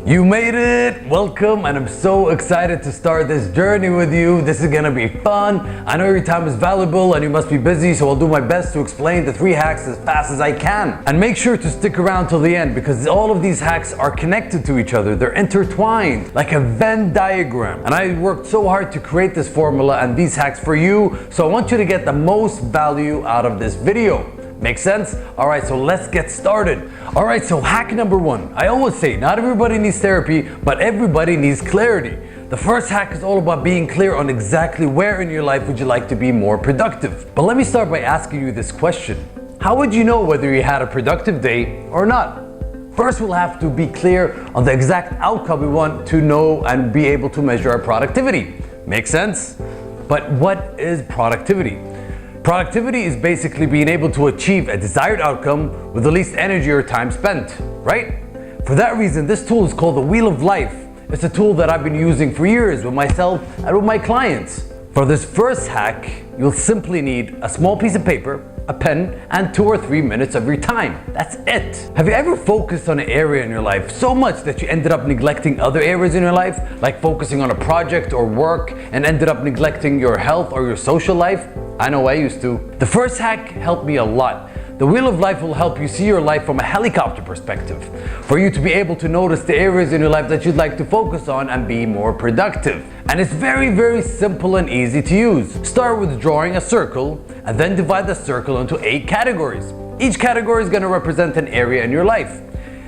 You made it! Welcome, and I'm so excited to start this journey with you. This is gonna be fun. I know your time is valuable and you must be busy, so I'll do my best to explain the 3 hacks as fast as I can. And make sure to stick around till the end because all of these hacks are connected to each other. They're intertwined like a Venn diagram. And I worked so hard to create this formula and these hacks for you, so I want you to get the most value out of this video. Make sense? Alright, so let's get started. Alright, so hack number 1. I always say, not everybody needs therapy, but everybody needs clarity. The first hack is all about being clear on exactly where in your life would you like to be more productive. But let me start by asking you this question. How would you know whether you had a productive day or not? First, we'll have to be clear on the exact outcome we want to know and be able to measure our productivity. Make sense? But what is productivity? Productivity is basically being able to achieve a desired outcome with the least energy or time spent, right? For that reason, this tool is called the Wheel of Life. It's a tool that I've been using for years with myself and with my clients. For this first hack, you'll simply need a small piece of paper, a pen, and 2 or 3 minutes of your time. That's it. Have you ever focused on an area in your life so much that you ended up neglecting other areas in your life, like focusing on a project or work and ended up neglecting your health or your social life? I know I used to. The first hack helped me a lot. The Wheel of Life will help you see your life from a helicopter perspective, for you to be able to notice the areas in your life that you'd like to focus on and be more productive. And it's very simple and easy to use. Start with drawing a circle and then divide the circle into 8 categories. Each category is going to represent an area in your life.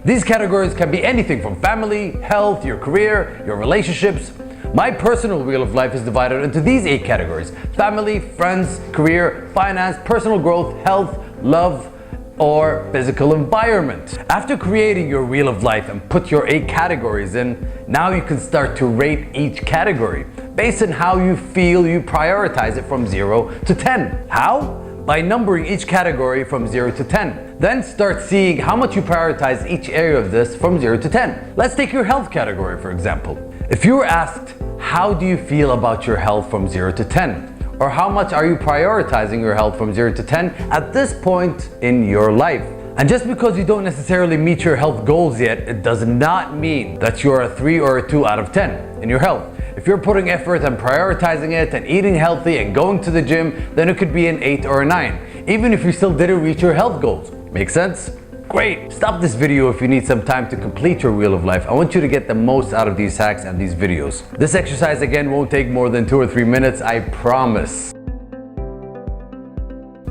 These categories can be anything from family, health, your career, your relationships. My personal Wheel of Life is divided into these 8 categories: family, friends, career, finance, personal growth, health, love, or physical environment. After creating your Wheel of Life and put your 8 categories in, now you can start to rate each category. Based on how you feel, you prioritize it from 0 to 10. How? By numbering each category from 0 to 10. Then start seeing how much you prioritize each area of this from 0 to 10. Let's take your health category, for example. If you were asked, how do you feel about your health from 0 to 10? Or how much are you prioritizing your health from 0 to 10 at this point in your life? And just because you don't necessarily meet your health goals yet, it does not mean that you're a 3 or a 2 out of 10 in your health. If you're putting effort and prioritizing it and eating healthy and going to the gym, then it could be an 8 or a 9, even if you still didn't reach your health goals. Make sense? Great! Stop this video if you need some time to complete your Wheel of Life. I want you to get the most out of these hacks and these videos. This exercise again won't take more than 2 or 3 minutes, I promise.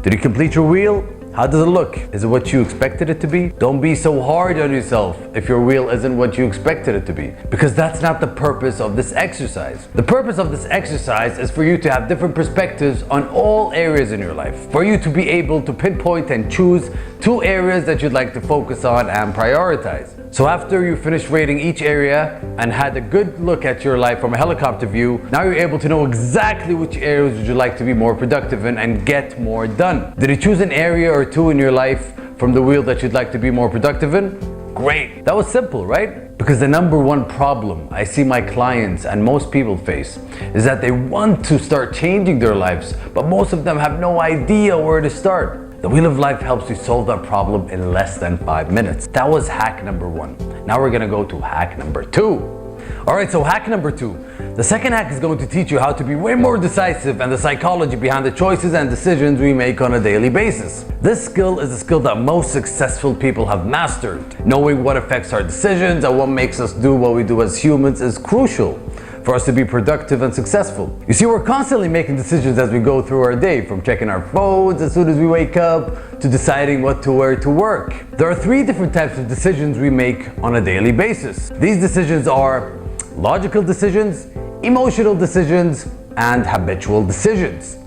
Did you complete your wheel? How does it look? Is it what you expected it to be? Don't be so hard on yourself if your wheel isn't what you expected it to be, because that's not the purpose of this exercise. The purpose of this exercise is for you to have different perspectives on all areas in your life, for you to be able to pinpoint and choose 2 areas that you'd like to focus on and prioritize. So after you finish rating each area and had a good look at your life from a helicopter view, now you're able to know exactly which areas would you like to be more productive in and get more done. Did you choose an area or 2 in your life from the wheel that you'd like to be more productive in? Great! That was simple, right? Because the number 1 problem I see my clients and most people face is that they want to start changing their lives, but most of them have no idea where to start. The Wheel of Life helps you solve that problem in less than 5 minutes. That was hack number 1. Now we're gonna go to hack number 2. Alright, so hack number 2. The second hack is going to teach you how to be way more decisive and the psychology behind the choices and decisions we make on a daily basis. This skill is a skill that most successful people have mastered. Knowing what affects our decisions and what makes us do what we do as humans is crucial for us to be productive and successful. You see, we're constantly making decisions as we go through our day, from checking our phones as soon as we wake up to deciding what to wear to work. There are 3 different types of decisions we make on a daily basis. These decisions are logical decisions, emotional decisions, and habitual decisions.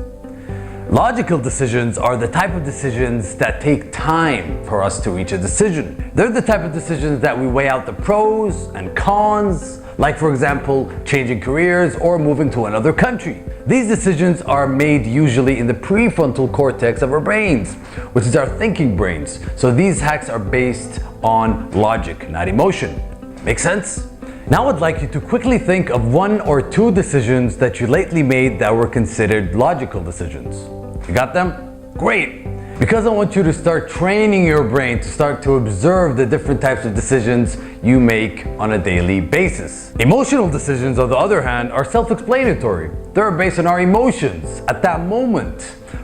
Logical decisions are the type of decisions that take time for us to reach a decision. They're the type of decisions that we weigh out the pros and cons, like for example, changing careers or moving to another country. These decisions are made usually in the prefrontal cortex of our brains, which is our thinking brains. So these hacks are based on logic, not emotion. Make sense? Now I'd like you to quickly think of 1 or 2 decisions that you lately made that were considered logical decisions. You got them? Great! Because I want you to start training your brain to start to observe the different types of decisions you make on a daily basis. Emotional decisions, on the other hand, are self-explanatory. They're based on our emotions at that moment.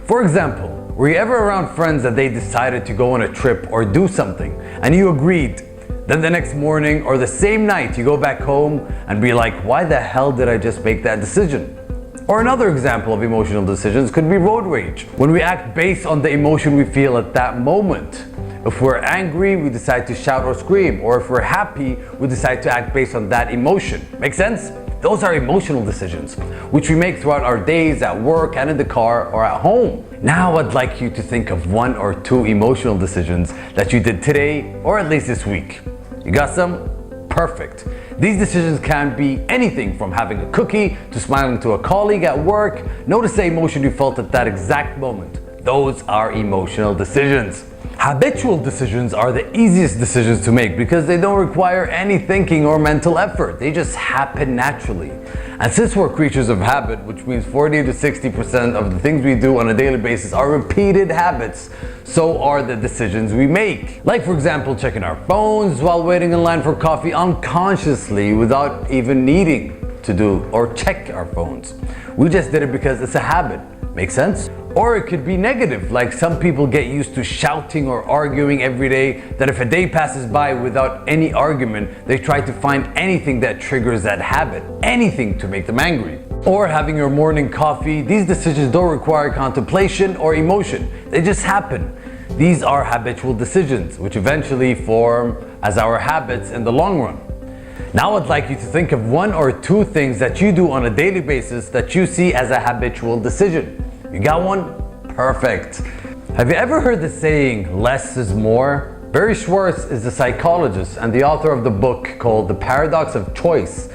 For example, were you ever around friends that they decided to go on a trip or do something and you agreed? Then the next morning or the same night you go back home and be like, why the hell did I just make that decision? Or another example of emotional decisions could be road rage, when we act based on the emotion we feel at that moment. If we're angry, we decide to shout or scream, or if we're happy, we decide to act based on that emotion. Make sense? Those are emotional decisions, which we make throughout our days at work and in the car or at home. Now I'd like you to think of 1 or 2 emotional decisions that you did today, or at least this week. You got some? Perfect. These decisions can be anything from having a cookie to smiling to a colleague at work. Notice the emotion you felt at that exact moment. Those are emotional decisions. Habitual decisions are the easiest decisions to make because they don't require any thinking or mental effort. They just happen naturally. And since we're creatures of habit, which means 40 to 60% of the things we do on a daily basis are repeated habits, so are the decisions we make. Like, for example, checking our phones while waiting in line for coffee unconsciously without even needing to do or check our phones. We just did it because it's a habit. Make sense? Or it could be negative, like some people get used to shouting or arguing every day, that if a day passes by without any argument, they try to find anything that triggers that habit, anything to make them angry. Or having your morning coffee. These decisions don't require contemplation or emotion, they just happen. These are habitual decisions, which eventually form as our habits in the long run. Now I'd like you to think of 1 or 2 things that you do on a daily basis that you see as a habitual decision. You got one? Perfect. Have you ever heard the saying, less is more? Barry Schwartz is a psychologist and the author of the book called The Paradox of Choice.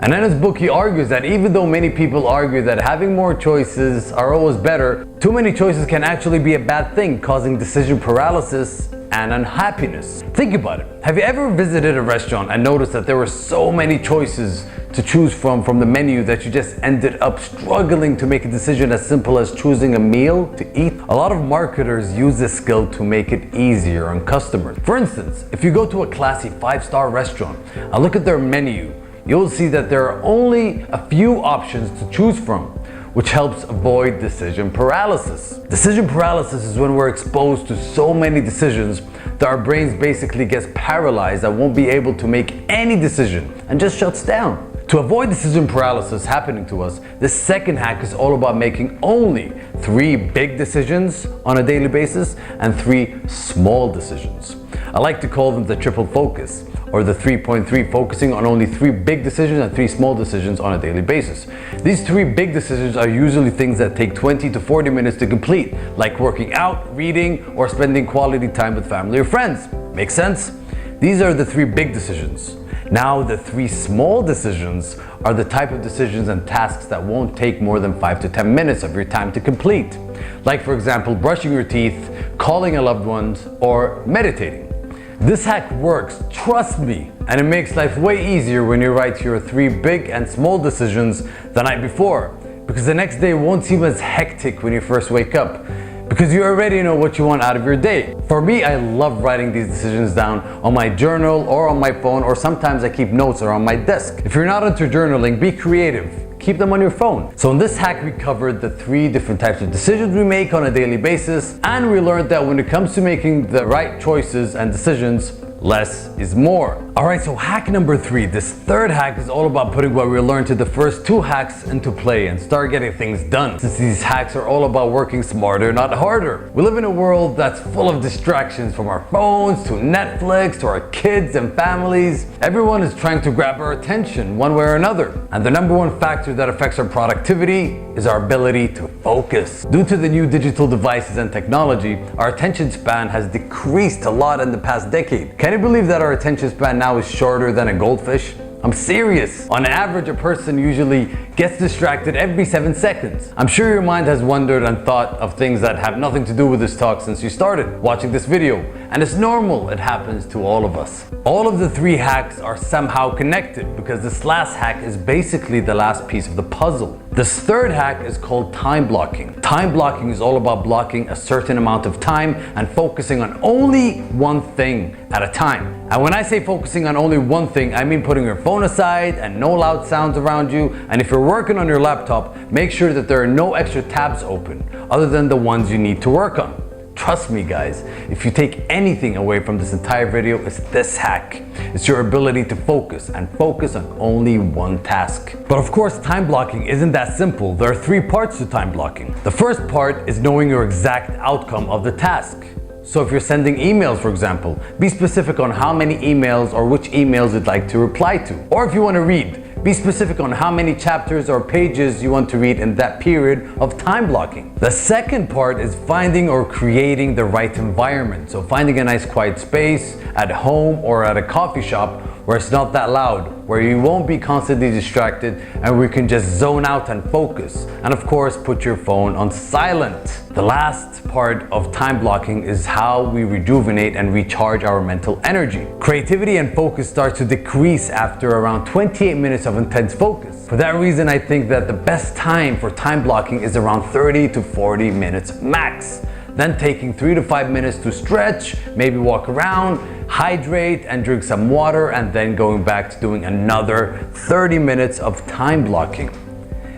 And in his book, he argues that even though many people argue that having more choices are always better, too many choices can actually be a bad thing, causing decision paralysis and unhappiness. Think about it. Have you ever visited a restaurant and noticed that there were so many choices to choose from the menu that you just ended up struggling to make a decision as simple as choosing a meal to eat? A lot of marketers use this skill to make it easier on customers. For instance, if you go to a classy 5-star restaurant and look at their menu, you'll see that there are only a few options to choose from, which helps avoid decision paralysis. Decision paralysis is when we're exposed to so many decisions that our brains basically gets paralyzed and won't be able to make any decision and just shuts down. To avoid decision paralysis happening to us, the second hack is all about making only 3 big decisions on a daily basis and 3 small decisions. I like to call them the triple focus, or the 3.3, focusing on only 3 big decisions and 3 small decisions on a daily basis. These 3 big decisions are usually things that take 20 to 40 minutes to complete, like working out, reading, or spending quality time with family or friends. Make sense? These are the 3 big decisions. Now, the 3 small decisions are the type of decisions and tasks that won't take more than 5 to 10 minutes of your time to complete. Like, for example, brushing your teeth, calling a loved one, or meditating. This hack works, trust me, and it makes life way easier when you write your 3 big and small decisions the night before, because the next day won't seem as hectic when you first wake up, because you already know what you want out of your day. For me, I love writing these decisions down on my journal or on my phone, or sometimes I keep notes around my desk. If you're not into journaling, be creative. Keep them on your phone. So in this hack, we covered the 3 different types of decisions we make on a daily basis, and we learned that when it comes to making the right choices and decisions, less is more. Alright, so hack number 3. This 3rd hack is all about putting what we learned to the first 2 hacks into play and start getting things done. Since these hacks are all about working smarter, not harder. We live in a world that's full of distractions, from our phones to Netflix to our kids and families. Everyone is trying to grab our attention one way or another. And the number 1 factor that affects our productivity is our ability to focus. Due to the new digital devices and technology, our attention span has decreased a lot in the past decade. Can you believe that our attention span now is shorter than a goldfish? I'm serious. On average, a person usually gets distracted every 7 seconds. I'm sure your mind has wondered and thought of things that have nothing to do with this talk since you started watching this video. And it's normal, it happens to all of us. All of the 3 hacks are somehow connected because this last hack is basically the last piece of the puzzle. This third hack is called time blocking. Time blocking is all about blocking a certain amount of time and focusing on only one thing at a time. And when I say focusing on only one thing, I mean putting your phone aside and no loud sounds around you. And if you're working on your laptop, make sure that there are no extra tabs open other than the ones you need to work on. Trust me guys, if you take anything away from this entire video, it's this hack. It's your ability to focus and focus on only one task. But of course, time blocking isn't that simple. There are 3 parts to time blocking. The first part is knowing your exact outcome of the task. So if you're sending emails, for example, be specific on how many emails or which emails you'd like to reply to. Or if you want to read, be specific on how many chapters or pages you want to read in that period of time blocking. The second part is finding or creating the right environment. So finding a nice quiet space at home or at a coffee shop where it's not that loud, where you won't be constantly distracted and where you can just zone out and focus. And of course, put your phone on silent. The last part of time blocking is how we rejuvenate and recharge our mental energy. Creativity and focus start to decrease after around 28 minutes of intense focus. For that reason, I think that the best time for time blocking is around 30 to 40 minutes max. Then taking 3 to 5 minutes to stretch, maybe walk around, hydrate and drink some water, and then going back to doing another 30 minutes of time blocking.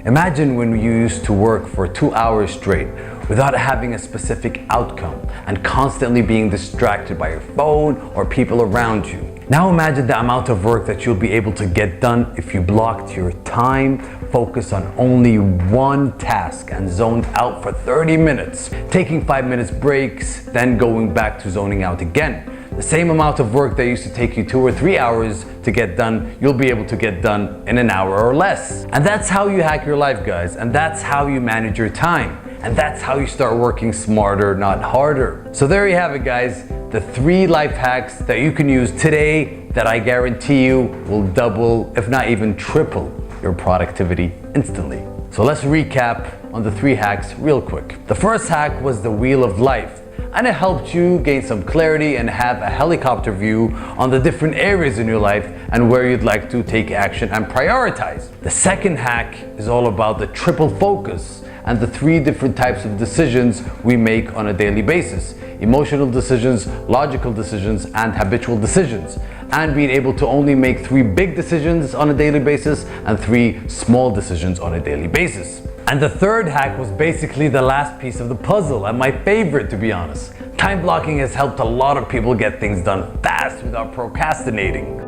Imagine when you used to work for 2 hours straight without having a specific outcome and constantly being distracted by your phone or people around you. Now imagine the amount of work that you'll be able to get done if you blocked your time, focused on only one task and zoned out for 30 minutes, taking 5 minutes breaks, then going back to zoning out again. The same amount of work that used to take you 2 or 3 hours to get done, you'll be able to get done in an hour or less. And that's how you hack your life, guys. And that's how you manage your time. And that's how you start working smarter, not harder. So there you have it, guys. The 3 life hacks that you can use today that I guarantee you will double, if not even triple, your productivity instantly. So let's recap on the 3 hacks real quick. The first hack was the Wheel of Life, and it helped you gain some clarity and have a helicopter view on the different areas in your life and where you'd like to take action and prioritize. The second hack is all about the triple focus and the 3 different types of decisions we make on a daily basis: emotional decisions, logical decisions, and habitual decisions. And being able to only make 3 big decisions on a daily basis and 3 small decisions on a daily basis. And the third hack was basically the last piece of the puzzle, and my favorite, to be honest. Time blocking has helped a lot of people get things done fast without procrastinating.